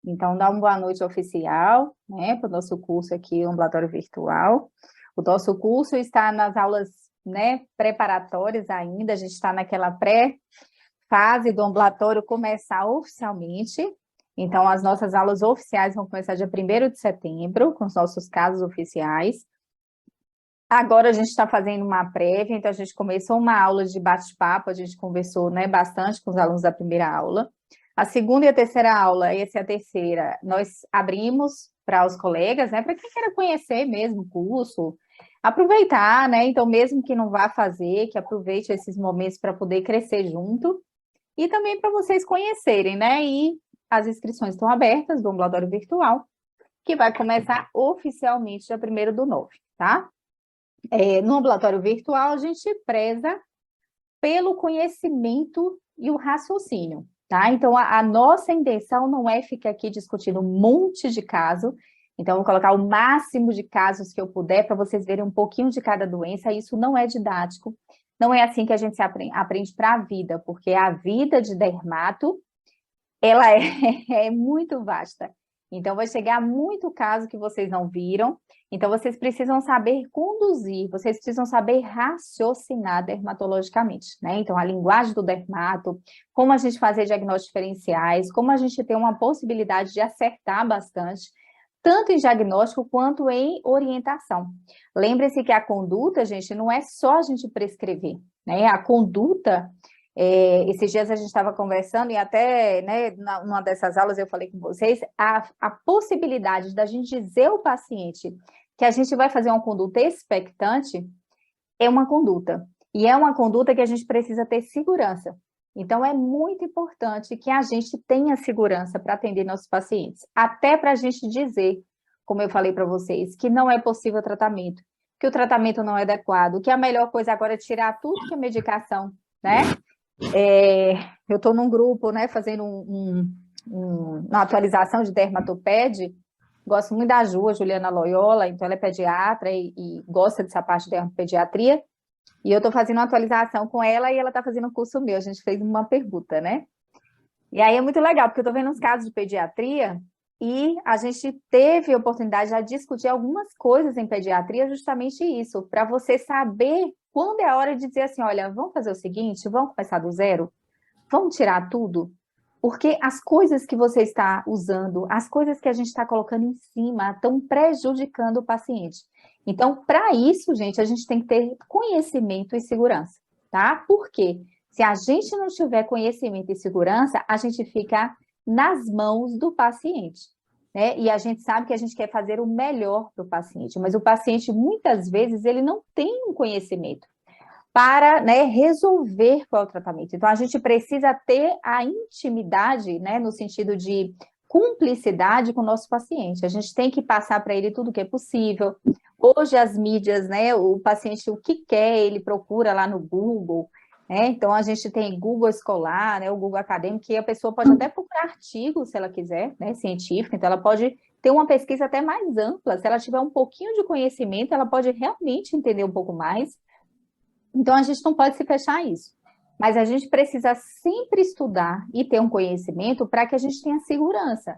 Então, dá uma boa noite oficial, né, para o nosso curso aqui, o Ambulatório Virtual. O nosso curso está nas aulas, né, preparatórias ainda, a gente está naquela pré-fase do ambulatório começar oficialmente. Então, as nossas aulas oficiais vão começar dia 1º de setembro, com os nossos casos oficiais. Agora a gente está fazendo uma prévia, então a gente começou uma aula de bate-papo, a gente conversou, né, bastante com os alunos da primeira aula. A segunda e a terceira aula, essa é a terceira, nós abrimos para os colegas, né, para quem queira conhecer mesmo o curso, aproveitar, né, então mesmo que não vá fazer, que aproveite esses momentos para poder crescer junto, e também para vocês conhecerem, né, e as inscrições estão abertas do ambulatório virtual, que vai começar oficialmente dia 1º do 9, tá? No ambulatório virtual, a gente preza pelo conhecimento e o raciocínio, tá? Então, a nossa intenção não é ficar aqui discutindo um monte de caso, então, eu vou colocar o máximo de casos que eu puder para vocês verem um pouquinho de cada doença, isso não é didático, não é assim que a gente se aprende para a vida, porque a vida de dermato, ela é muito vasta. Então, vai chegar muito caso que vocês não viram. Então, vocês precisam saber conduzir, vocês precisam saber raciocinar dermatologicamente, né? Então, a linguagem do dermato, como a gente fazer diagnósticos diferenciais, como a gente ter uma possibilidade de acertar bastante, tanto em diagnóstico quanto em orientação. Lembre-se que a conduta, gente, não é só a gente prescrever, né? A conduta... esses dias a gente estava conversando e até, né, numa dessas aulas eu falei com vocês, a possibilidade da gente dizer ao paciente que a gente vai fazer uma conduta expectante é uma conduta. E é uma conduta que a gente precisa ter segurança. Então, é muito importante que a gente tenha segurança para atender nossos pacientes. Até para a gente dizer, como eu falei para vocês, que não é possível o tratamento, que o tratamento não é adequado, que a melhor coisa agora é tirar tudo que é medicação, né? Eu estou num grupo, né, fazendo uma atualização de dermatoped, gosto muito da Ju, a Juliana Loyola, então ela é pediatra e gosta dessa parte de dermopediatria, e eu estou fazendo uma atualização com ela e ela está fazendo um curso meu, a gente fez uma pergunta, né? E aí é muito legal, porque eu estou vendo uns casos de pediatria e a gente teve a oportunidade de discutir algumas coisas em pediatria, justamente isso, para você saber quando é a hora de dizer assim, olha, vamos fazer o seguinte, vamos começar do zero? Vamos tirar tudo? Porque as coisas que você está usando, as coisas que a gente está colocando em cima, estão prejudicando o paciente. Então, para isso, gente, a gente tem que ter conhecimento e segurança, tá? Por quê? Se a gente não tiver conhecimento e segurança, a gente fica nas mãos do paciente, né? E a gente sabe que a gente quer fazer o melhor para o paciente, mas o paciente, muitas vezes, ele não tem um conhecimento para, né, resolver qual é o tratamento. Então, a gente precisa ter a intimidade, né, no sentido de cumplicidade com o nosso paciente. A gente tem que passar para ele tudo o que é possível. Hoje, as mídias, né, o paciente, o que quer, ele procura lá no Google, né? Então, a gente tem Google escolar, né, o Google acadêmico, que a pessoa pode até procurar artigos, se ela quiser, né, científico, então ela pode ter uma pesquisa até mais ampla. Se ela tiver um pouquinho de conhecimento, ela pode realmente entender um pouco mais. Então, a gente não pode se fechar a isso. Mas a gente precisa sempre estudar e ter um conhecimento para que a gente tenha segurança.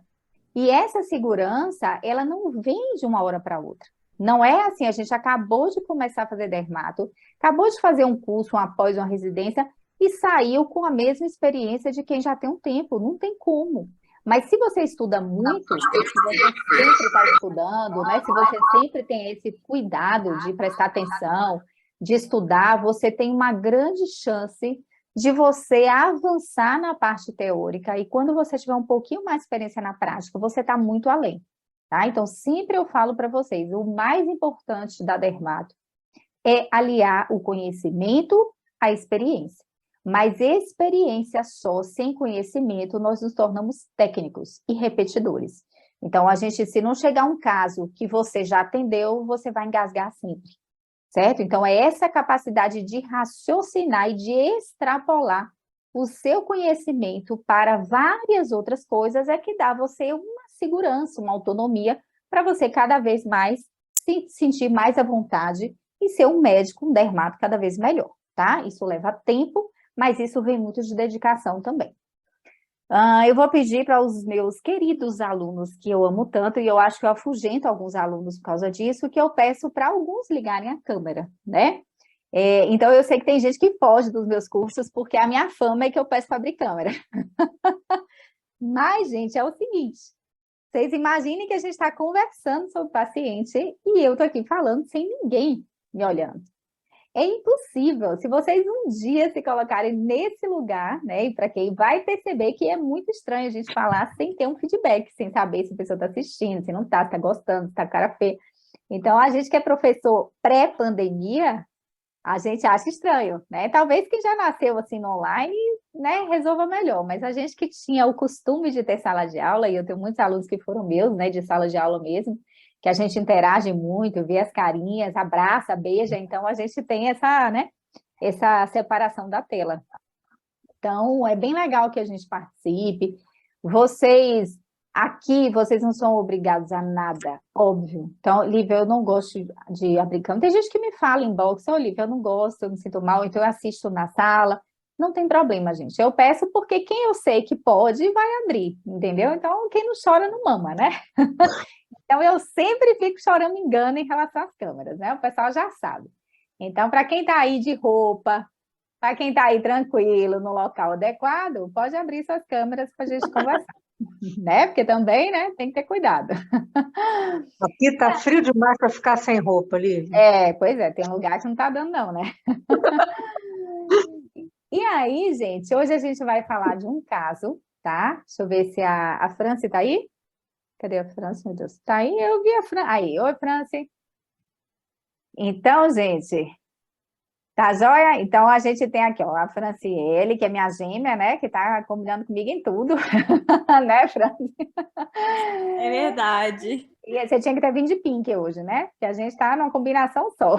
E essa segurança, ela não vem de uma hora para outra. Não é assim, a gente acabou de começar a fazer dermato, acabou de fazer um curso, uma pós, uma residência, e saiu com a mesma experiência de quem já tem um tempo. Não tem como. Mas se você estuda muito, se você sempre está estudando, né? Se você sempre tem esse cuidado de prestar atenção, de estudar, você tem uma grande chance de você avançar na parte teórica, e quando você tiver um pouquinho mais de experiência na prática, você está muito além, tá? Então, sempre eu falo para vocês, o mais importante da dermato é aliar o conhecimento à experiência. Mas experiência só, sem conhecimento, nós nos tornamos técnicos e repetidores. Então, a gente, se não chegar um caso que você já atendeu, você vai engasgar sempre. Certo? Então, é essa capacidade de raciocinar e de extrapolar o seu conhecimento para várias outras coisas é que dá a você uma segurança, uma autonomia, para você cada vez mais se sentir mais à vontade e ser um médico, um dermato cada vez melhor, tá? Isso leva tempo, mas isso vem muito de dedicação também. Eu vou pedir para os meus queridos alunos, que eu amo tanto, e eu acho que eu afugento alguns alunos por causa disso, que eu peço para alguns ligarem a câmera, né? Então, eu sei que tem gente que foge dos meus cursos, porque a minha fama é que eu peço para abrir câmera. Mas, gente, é o seguinte, vocês imaginem que a gente está conversando sobre o paciente e eu estou aqui falando sem ninguém me olhando. É impossível. Se vocês um dia se colocarem nesse lugar, né? E para quem vai perceber que é muito estranho a gente falar sem ter um feedback, sem saber se a pessoa está assistindo, se não está, se está gostando, se está cara feia. Então, a gente que é professor pré-pandemia, a gente acha estranho, né? Talvez quem já nasceu assim no online, né, resolva melhor, mas a gente que tinha o costume de ter sala de aula, e eu tenho muitos alunos que foram meus, né, de sala de aula mesmo, que a gente interage muito, vê as carinhas, abraça, beija, então a gente tem essa, né, essa separação da tela. Então, é bem legal que a gente participe. Vocês, aqui, vocês não são obrigados a nada, óbvio. Então, Lívia, eu não gosto de abrir câmera. Tem gente que me fala em box, ô, Lívia, eu não gosto, eu me sinto mal, então eu assisto na sala. Não tem problema, gente. Eu peço porque quem eu sei que pode, vai abrir, entendeu? Então, quem não chora, não mama, né? Então, eu sempre fico chorando engano em relação às câmeras, né? O pessoal já sabe. Então, para quem está aí de roupa, para quem está aí tranquilo, no local adequado, pode abrir suas câmeras para a gente conversar, né? Porque também, né, tem que ter cuidado. Aqui tá frio demais para ficar sem roupa, Lívia. Pois é, tem lugar que não está dando não, né? E aí, gente, hoje a gente vai falar de um caso, tá? Deixa eu ver se a Franci está aí. Cadê a Franci, meu Deus? Está aí? Eu vi a Franci. Aí, oi, Franci. Então, gente, tá joia? Então, a gente tem aqui, ó, a Franciele, que é minha gêmea, né? Que tá combinando comigo em tudo. Né, Franci? É verdade. E você tinha que ter vindo de pink hoje, né? Que a gente tá numa combinação só.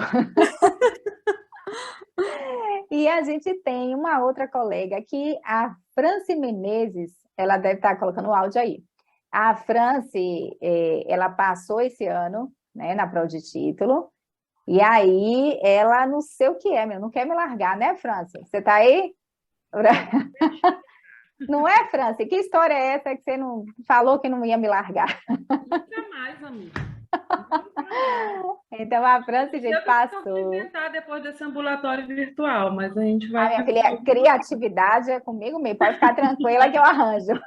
E a gente tem uma outra colega aqui, a Franci Menezes, ela deve estar colocando o áudio aí. A Franci, ela passou esse ano, né, na prova de título, e aí ela não sei o que é, meu, não quer me largar, né, Franci? Você tá aí? Não é, Franci? Que história é essa que você não falou que não ia me largar? Nunca mais, amiga. Então, a Franci, gente, passou. Inventar depois desse ambulatório virtual, mas a gente vai... Minha filha, criatividade é comigo mesmo, pode ficar tranquila que eu arranjo.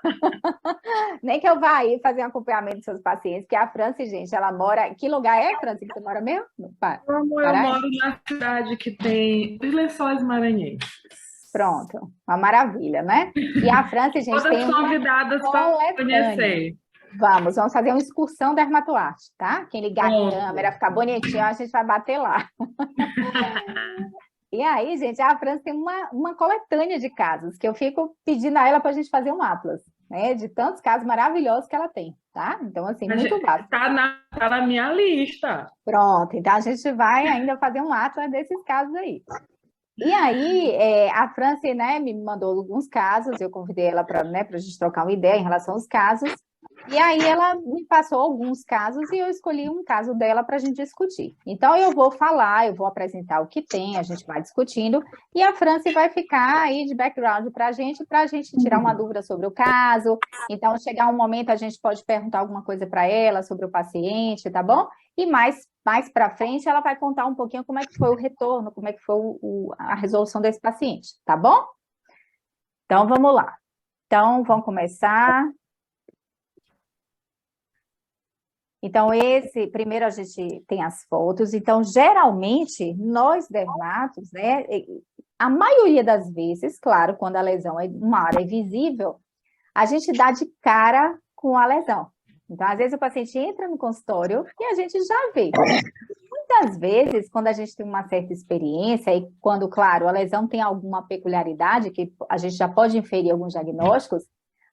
Nem que eu vá aí fazer um acompanhamento dos seus pacientes, que a Franci, gente, ela mora... Que lugar é, Franci, que você mora mesmo? Eu moro na cidade que tem os Lençóis Maranhenses. Pronto, uma maravilha, né? E a Franci, gente, todas tem uma convidadas para conhecer. Vamos fazer uma excursão dermatoarte, tá? Quem ligar a câmera, ficar bonitinho, a gente vai bater lá. E aí, gente, a Franci tem uma coletânea de casos, que eu fico pedindo a ela para a gente fazer um atlas, né? De tantos casos maravilhosos que ela tem, tá? Então, assim, muito básico. Tá na minha lista. Pronto, então a gente vai ainda fazer um atlas desses casos aí. E aí, a Franci, né, me mandou alguns casos, eu convidei ela para, né, a gente trocar uma ideia em relação aos casos, e aí ela me passou alguns casos e eu escolhi um caso dela para a gente discutir. Então, eu vou falar, eu vou apresentar o que tem, a gente vai discutindo, e a Franci vai ficar aí de background para a gente tirar uma dúvida sobre o caso. Então, chegar um momento, a gente pode perguntar alguma coisa para ela sobre o paciente, tá bom? E mais para frente, ela vai contar um pouquinho como é que foi o retorno, como é que foi a resolução desse paciente, tá bom? Então, vamos lá. Então, vamos começar. Então, primeiro a gente tem as fotos. Então, geralmente, nós dermatos, né, a maioria das vezes, claro, quando a lesão é uma área visível, a gente dá de cara com a lesão. Então, às vezes o paciente entra no consultório e a gente já vê. Muitas vezes, quando a gente tem uma certa experiência e quando, claro, a lesão tem alguma peculiaridade que a gente já pode inferir alguns diagnósticos,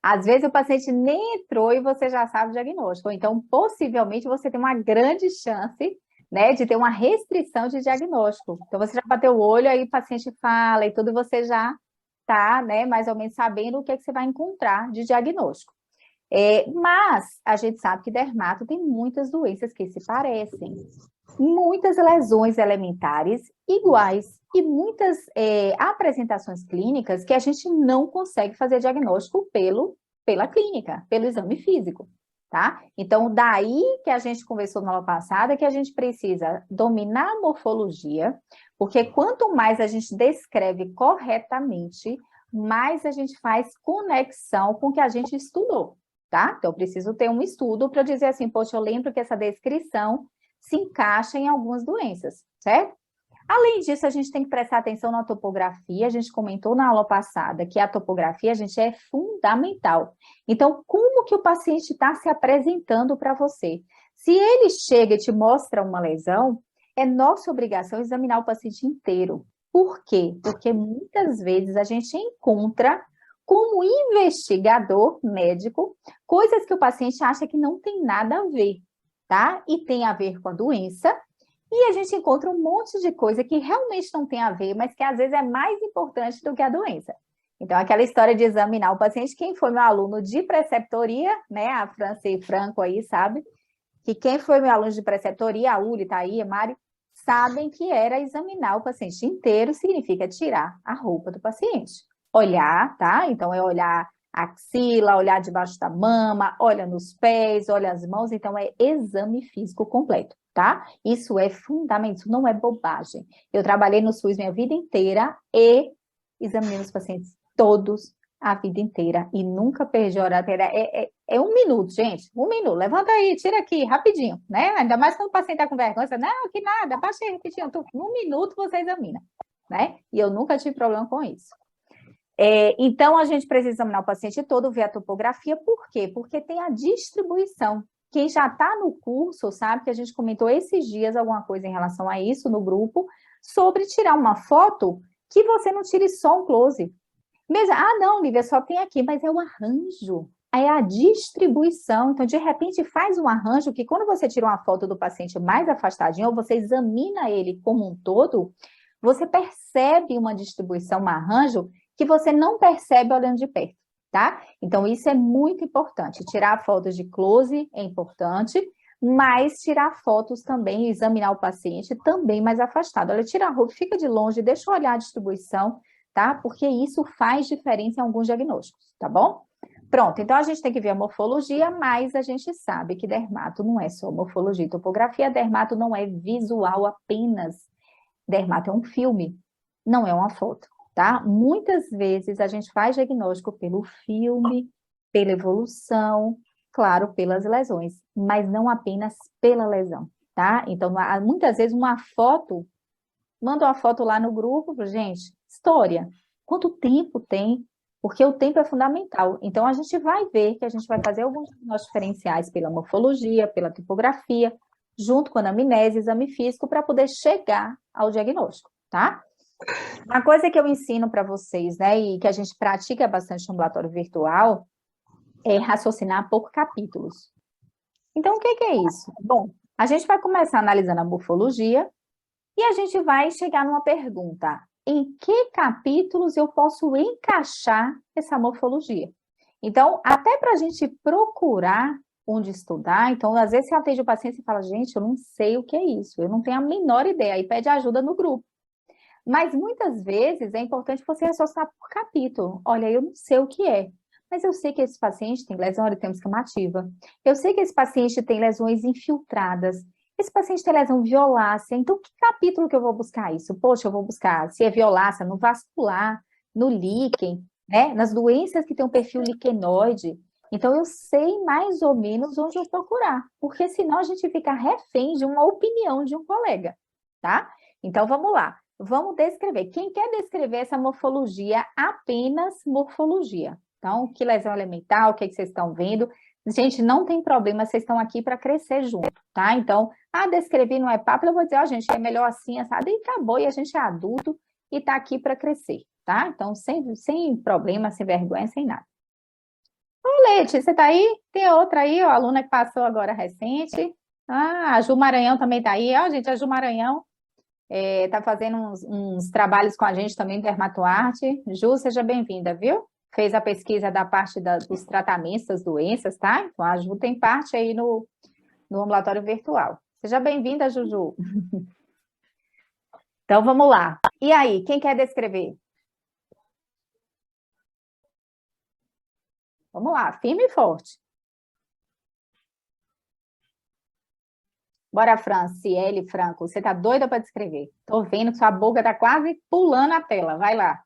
às vezes o paciente nem entrou e você já sabe o diagnóstico. Então, possivelmente, você tem uma grande chance, né, de ter uma restrição de diagnóstico. Então, você já bateu o olho, aí o paciente fala e tudo, você já está, né, mais ou menos sabendo o que é que você vai encontrar de diagnóstico. Mas a gente sabe que dermato tem muitas doenças que se parecem, muitas lesões elementares iguais e muitas apresentações clínicas que a gente não consegue fazer diagnóstico pelo pela clínica, pelo exame físico, tá? Então, daí que a gente conversou na aula passada, que a gente precisa dominar a morfologia, porque quanto mais a gente descreve corretamente, mais a gente faz conexão com o que a gente estudou, tá? Então, eu preciso ter um estudo para dizer assim, poxa, eu lembro que essa descrição se encaixa em algumas doenças, certo? Além disso, a gente tem que prestar atenção na topografia, a gente comentou na aula passada que a topografia, a gente, é fundamental. Então, como que o paciente está se apresentando para você? Se ele chega e te mostra uma lesão, é nossa obrigação examinar o paciente inteiro. Por quê? Porque muitas vezes a gente encontra, como investigador médico, coisas que o paciente acha que não tem nada a ver, tá? E tem a ver com a doença, e a gente encontra um monte de coisa que realmente não tem a ver, mas que às vezes é mais importante do que a doença. Então, aquela história de examinar o paciente, quem foi meu aluno de preceptoria, né? A Franci Franco aí, sabe? Que quem foi meu aluno de preceptoria, a Uli, tá aí, a Mari, sabem que era examinar o paciente inteiro, significa tirar a roupa do paciente. Olhar, tá? Então, é olhar a axila, olhar debaixo da mama, olha nos pés, olha as mãos, então é exame físico completo, tá? Isso é fundamental, isso não é bobagem. Eu trabalhei no SUS minha vida inteira e examinei os pacientes todos a vida inteira e nunca perdi a hora. É 1 minuto, gente, 1 minuto. Levanta aí, tira aqui, rapidinho, né? Ainda mais quando o paciente está com vergonha, você, não, que nada, baixa aí rapidinho. 1 minuto você examina, né? E eu nunca tive problema com isso. Então, a gente precisa examinar o paciente todo, ver a topografia, por quê? Porque tem a distribuição. Quem já está no curso sabe que a gente comentou esses dias alguma coisa em relação a isso no grupo, sobre tirar uma foto que você não tire só um close. Mesmo, não, Lívia, só tem aqui, mas é o arranjo, é a distribuição. Então, de repente, faz um arranjo que quando você tira uma foto do paciente mais afastadinho, ou você examina ele como um todo, você percebe uma distribuição, um arranjo, que você não percebe olhando de perto, tá? Então, isso é muito importante. Tirar fotos de close é importante, mas tirar fotos também, examinar o paciente também mais afastado. Olha, tira a roupa, fica de longe, deixa eu olhar a distribuição, tá? Porque isso faz diferença em alguns diagnósticos, tá bom? Pronto, então a gente tem que ver a morfologia, mas a gente sabe que dermato não é só morfologia e topografia, dermato não é visual apenas. Dermato é um filme, não é uma foto. Tá? Muitas vezes a gente faz diagnóstico pelo filme, pela evolução, claro, pelas lesões, mas não apenas pela lesão, tá? Então, muitas vezes uma foto, manda uma foto lá no grupo, gente, história, quanto tempo tem? Porque o tempo é fundamental. Então, a gente vai ver que a gente vai fazer alguns diagnósticos diferenciais pela morfologia, pela tipografia, junto com a anamnese, exame físico, para poder chegar ao diagnóstico, tá? Uma coisa que eu ensino para vocês, né, e que a gente pratica bastante no ambulatório virtual, é raciocinar por capítulos. Então, o que é isso? Bom, a gente vai começar analisando a morfologia e a gente vai chegar numa pergunta: em que capítulos eu posso encaixar essa morfologia? Então, até para a gente procurar onde estudar, então, às vezes você atende o paciente e fala, gente, eu não sei o que é isso, eu não tenho a menor ideia, aí pede ajuda no grupo. Mas muitas vezes é importante você raciocinar por capítulo. Olha, eu não sei o que é, mas eu sei que esse paciente tem lesão eritema-escamativa. Eu sei que esse paciente tem lesões infiltradas. Esse paciente tem lesão violácea. Então, que capítulo que eu vou buscar isso? Poxa, eu vou buscar se é violácea no vascular, no líquen, né? Nas doenças que tem um perfil liquenoide. Então, eu sei mais ou menos onde eu procurar, porque senão a gente fica refém de uma opinião de um colega, tá? Então, vamos lá. Vamos descrever. Quem quer descrever essa morfologia, apenas morfologia? Então, que lesão elemental, o que vocês estão vendo? Gente, não tem problema, vocês estão aqui para crescer junto, tá? Então, descrever não é papo, eu vou dizer, gente, é melhor assim, sabe? E acabou, e a gente é adulto e está aqui para crescer, tá? Então, sem problema, sem vergonha, sem nada. Ô, Leite, você está aí? Tem outra aí, ó, aluna que passou agora recente. A Ju Maranhão também está aí. Ó, gente, a Ju Maranhão está fazendo uns trabalhos com a gente também, Dermatoarte. Ju, seja bem-vinda, viu? Fez a pesquisa da parte dos tratamentos das doenças, tá? Então, a Ju tem parte aí no ambulatório virtual. Seja bem-vinda, Juju. Então, vamos lá. E aí, quem quer descrever? Vamos lá, firme e forte. Bora, Franciele Franco, você tá doida para descrever? Tô vendo que sua boca tá quase pulando a tela, vai lá.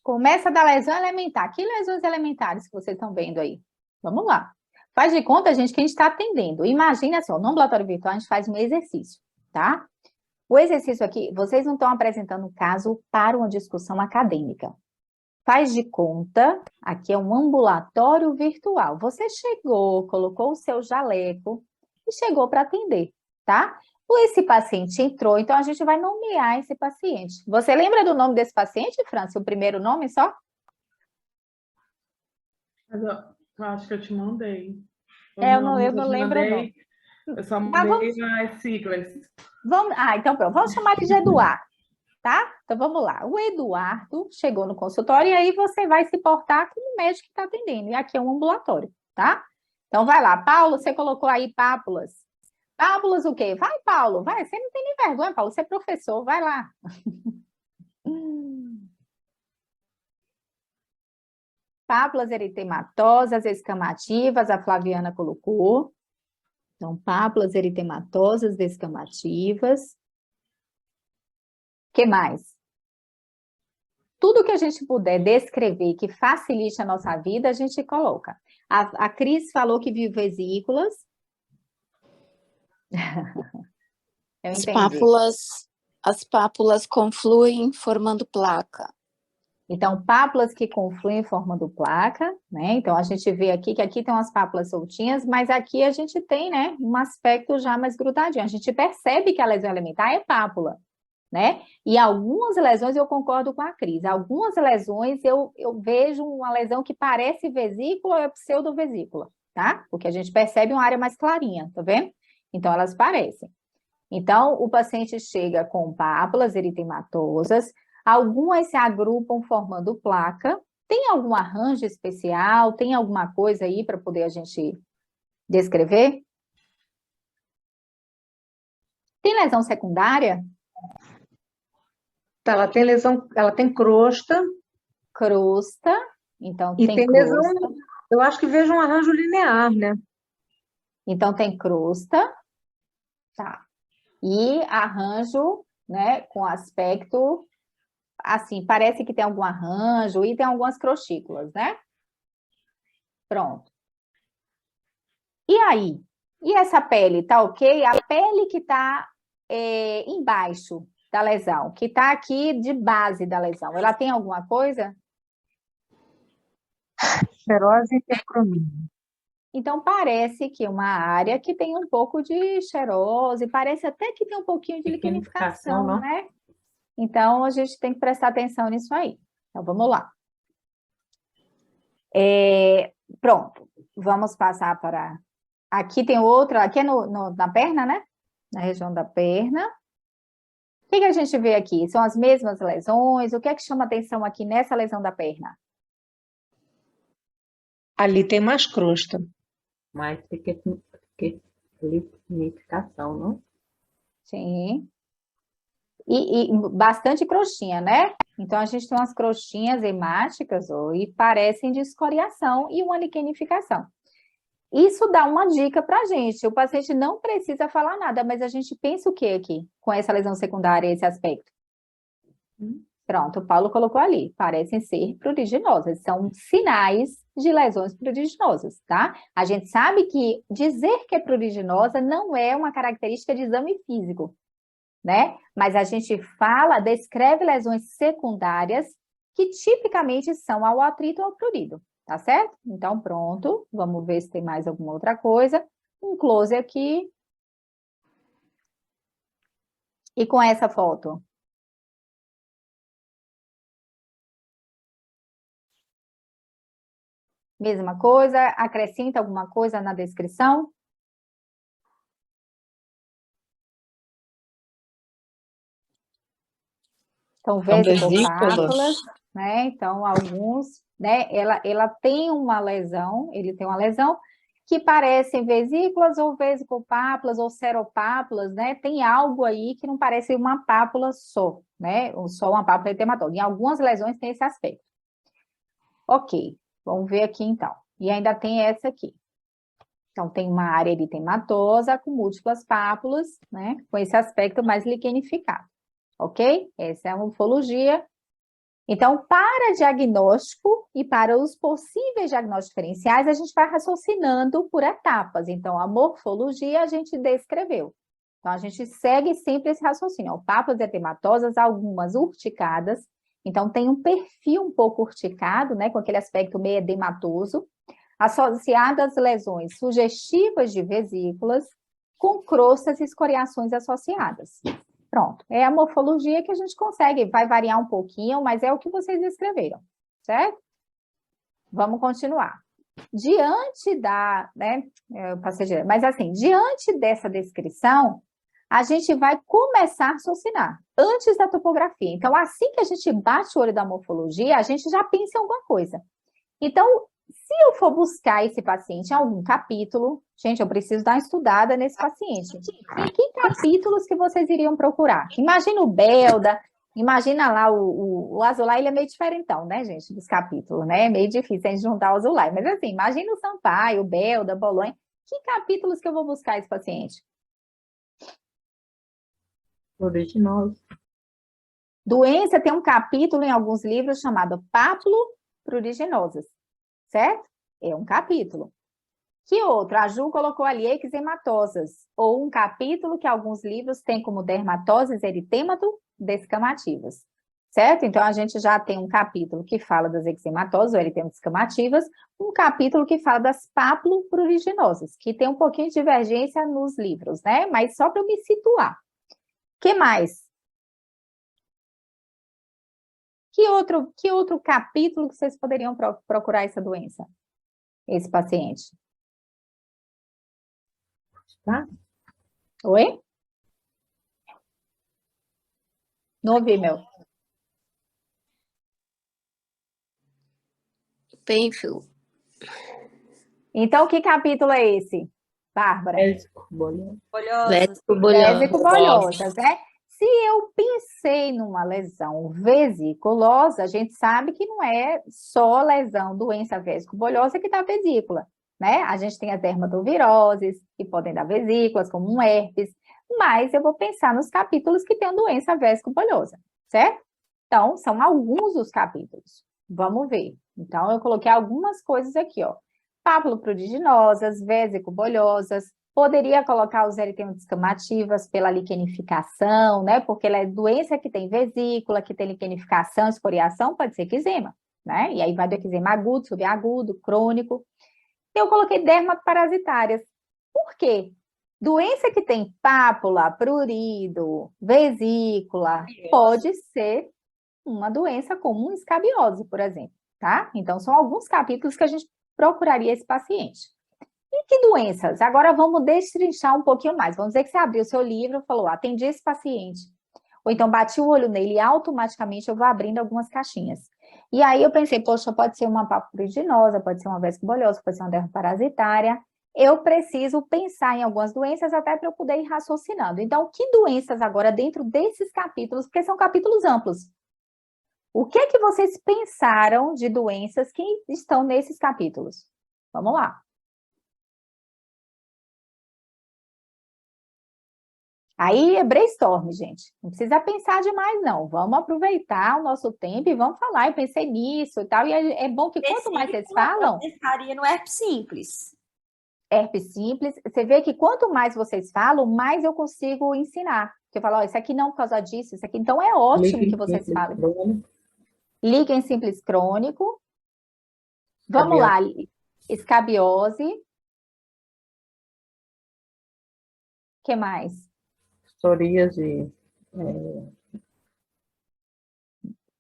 Começa da lesão elementar. Que lesões elementares que vocês estão vendo aí? Vamos lá. Faz de conta, gente, que a gente está atendendo. Imagina assim, no ambulatório virtual a gente faz um exercício, tá? O exercício aqui, vocês não estão apresentando um caso para uma discussão acadêmica. Faz de conta, aqui é um ambulatório virtual. Você chegou, colocou o seu jaleco e chegou para atender, tá? Esse paciente entrou, então a gente vai nomear esse paciente. Você lembra do nome desse paciente, França? O primeiro nome só? Mas eu acho que eu te mandei. Eu não lembro não. Eu só mandei as siglas. Então pronto, vamos chamar ele de Eduardo, tá? Então vamos lá. O Eduardo chegou no consultório e aí você vai se portar como médico que está atendendo. E aqui é um ambulatório, tá? Então vai lá. Paulo, você colocou aí pápulas. Pápulas o quê? Vai, Paulo, vai. Você não tem nem vergonha, Paulo. Você é professor, vai lá. Pápulas eritematosas, escamativas, a Flaviana colocou. Então, pápulas eritematosas, descamativas. O que mais? Tudo que a gente puder descrever que facilite a nossa vida, a gente coloca. A Cris falou que viu vesículas. Eu entendi. As pápulas confluem formando placa. Então, pápulas que confluem formando placa, né? Então, a gente vê aqui que aqui tem umas pápulas soltinhas, mas aqui a gente tem, né, um aspecto já mais grudadinho. A gente percebe que a lesão elementar é pápula, né? E algumas lesões eu concordo com a Cris. Algumas lesões eu vejo uma lesão que parece vesícula ou é pseudovesícula, tá? Porque a gente percebe uma área mais clarinha, tá vendo? Então, elas parecem. Então, o paciente chega com pápulas eritematosas, algumas se agrupam formando placa. Tem algum arranjo especial? Tem alguma coisa aí para poder a gente descrever? Tem lesão secundária? Tá, ela tem lesão, ela tem crosta. Crosta. Então, E tem tem crosta. lesão, eu acho que vejo um arranjo linear, né? Então, tem crosta. Tá. E arranjo, né, com aspecto, assim, parece que tem algum arranjo e tem algumas crostículas, né? Pronto. E aí? E essa pele, tá ok? A pele que tá embaixo da lesão, que tá aqui de base da lesão, ela tem alguma coisa? Xerose e hipercromia. Então, parece que é uma área que tem um pouco de xerose, parece até que tem um pouquinho de liquenificação, não? né? Então, a gente tem que prestar atenção nisso aí. Então, vamos lá. Pronto, vamos passar para... Aqui tem outra, aqui é na perna, né? Na região da perna. O que a gente vê aqui? São as mesmas lesões? O que é que chama atenção aqui nessa lesão da perna? Ali tem mais crosta. Mais liquenificação, não? Sim. E bastante crostinha, né? Então, a gente tem umas crostinhas hemáticas e parecem de escoriação e uma liquenificação. Isso dá uma dica para a gente. O paciente não precisa falar nada, mas a gente pensa o que aqui com essa lesão secundária, esse aspecto? Pronto, o Paulo colocou ali. Parecem ser pruriginosas. São sinais de lesões pruriginosas, tá? A gente sabe que dizer que é pruriginosa não é uma característica de exame físico, né? Mas a gente descreve lesões secundárias que tipicamente são ao atrito ou ao prurido, tá certo? Então, pronto. Vamos ver se tem mais alguma outra coisa. Um close aqui. E com essa foto? Mesma coisa, acrescenta alguma coisa na descrição? Então, vesículas, né? Então, alguns, né? Ela tem uma lesão, ele tem uma lesão, que parecem vesículas ou vesicopápulas ou seropápulas, né? Tem algo aí que não parece uma pápula só, né? Ou só uma pápula eritematosa. Em algumas lesões tem esse aspecto. Ok, vamos ver aqui então. E ainda tem essa aqui. Então, tem uma área eritematosa com múltiplas pápulas, né? Com esse aspecto mais liquenificado. Ok? Essa é a morfologia. Então, para diagnóstico e para os possíveis diagnósticos diferenciais, a gente vai raciocinando por etapas. Então, a morfologia a gente descreveu. Então, a gente segue sempre esse raciocínio. Ó, pápulas eritematosas, algumas urticadas. Então, tem um perfil um pouco urticado, né? Com aquele aspecto meio edematoso, associadas às lesões sugestivas de vesículas, com crostas e escoriações associadas. Pronto, é a morfologia que a gente consegue, vai variar um pouquinho, mas é o que vocês escreveram, certo? Vamos continuar. Diante da, né, eu passei direto, mas assim, diante dessa descrição, a gente vai começar a raciocinar, antes da topografia. Então, assim que a gente bate o olho da morfologia, a gente já pensa em alguma coisa. Então, se eu for buscar esse paciente em algum capítulo, gente, eu preciso dar uma estudada nesse paciente. Em que capítulos que vocês iriam procurar? Imagina o Belda, imagina lá o Azulay, ele é meio diferentão, né, gente, dos capítulos, né? É meio difícil a gente juntar o Azulay, mas assim, imagina o Sampaio, o Belda, Bolonha. Que capítulos que eu vou buscar esse paciente? Pruriginosa. Doença tem um capítulo em alguns livros chamado Pápulo-pruriginosas, certo? É um capítulo. Que outro? A Ju colocou ali eczematosas, ou um capítulo que alguns livros têm como dermatoses eritemato-descamativas, certo? Então, a gente já tem um capítulo que fala das eczematosas ou eritemato-descamativas, um capítulo que fala das pápulo-pruriginosas, que tem um pouquinho de divergência nos livros, né? Mas só para eu me situar. Que mais? Que outro capítulo que vocês poderiam procurar essa doença? Esse paciente? Tá? Oi? Não ouvi, meu. Penfield. Então, que capítulo é esse, Bárbara? Vésico-bolhosas, né? Se eu pensei numa lesão vesiculosa, a gente sabe que não é só lesão, doença vésico-bolhosa que dá vesícula, né? A gente tem as dermatoviroses, que podem dar vesículas, como um herpes, mas eu vou pensar nos capítulos que tem doença vésico-bolhosa, certo? Então, são alguns dos capítulos. Vamos ver. Então, eu coloquei algumas coisas aqui, ó. Pápulo-pruriginosas, vésico-bolhosas, poderia colocar os eritema-descamativas pela liquenificação, né? Porque ela é doença que tem vesícula, que tem liquenificação, escoriação, pode ser eczema, né? E aí vai do eczema agudo, subagudo, crônico. Eu coloquei dermatoparasitárias. Por quê? Doença que tem pápula, prurido, vesícula, pode ser uma doença como escabiose, por exemplo, tá? Então, são alguns capítulos que a gente procuraria esse paciente. E que doenças? Agora vamos destrinchar um pouquinho mais. Vamos dizer que você abriu o seu livro e falou, atendi esse paciente. Ou então bati o olho nele e automaticamente eu vou abrindo algumas caixinhas. E aí eu pensei, poxa, pode ser uma papuriginosa, pode ser uma vescobolhosa, pode ser uma dermoparasitária. Eu preciso pensar em algumas doenças até para eu poder ir raciocinando. Então, que doenças agora dentro desses capítulos, porque são capítulos amplos. O que é que vocês pensaram de doenças que estão nesses capítulos? Vamos lá. Aí é brainstorm, gente. Não precisa pensar demais, não. Vamos aproveitar o nosso tempo e vamos falar. Eu pensei nisso e tal. E é bom que quanto mais vocês falam... Eu pensaria no herpes simples. Herpes simples. Você vê que quanto mais vocês falam, mais eu consigo ensinar. Porque eu falo, ó, isso aqui não por causa disso, isso aqui... Então é ótimo que vocês falem. Líquen simples crônico. Vamos lá. Escabiose. O que mais? Psoríase.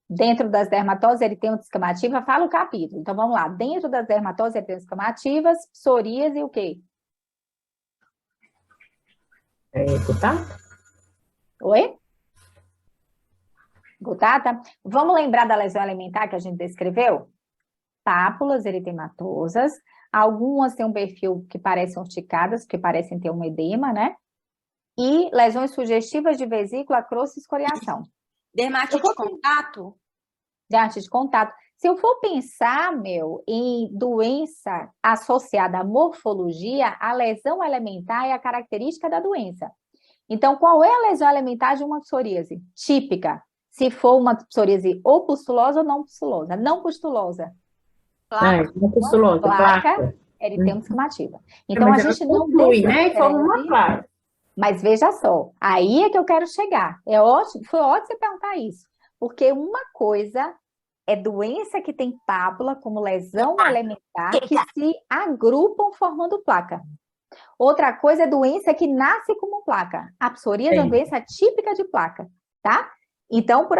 Dentro das dermatoses eritema-descamativa, fala o capítulo. Então, vamos lá. Dentro das dermatoses eritema-descamativas, psoríase e o quê? Gutata? Oi? Gutata? Vamos lembrar da lesão alimentar que a gente descreveu? Pápulas eritematosas. Algumas têm um perfil que parecem urticadas, porque parecem ter um edema, né? E lesões sugestivas de vesícula, crosta e escoriação. Dermatite de contato? Dermatite de contato. Se eu for pensar, em doença associada à morfologia, a lesão elementar é a característica da doença. Então, qual é a lesão elementar de uma psoríase? Típica. Se for uma psoríase ou pustulosa ou não pustulosa. Não pustulosa. Uma pustulosa, placa. Eritema esquemativa. Então, Mas a ela gente não conclui, né? E forma uma descreve, placa. mas veja só, aí é que eu quero chegar. É ótimo, foi ótimo você perguntar isso. Porque uma coisa é doença que tem pápula como lesão elementar que se agrupam formando placa. Outra coisa é doença que nasce como placa. A psoríase é uma doença típica de placa, tá? Então, por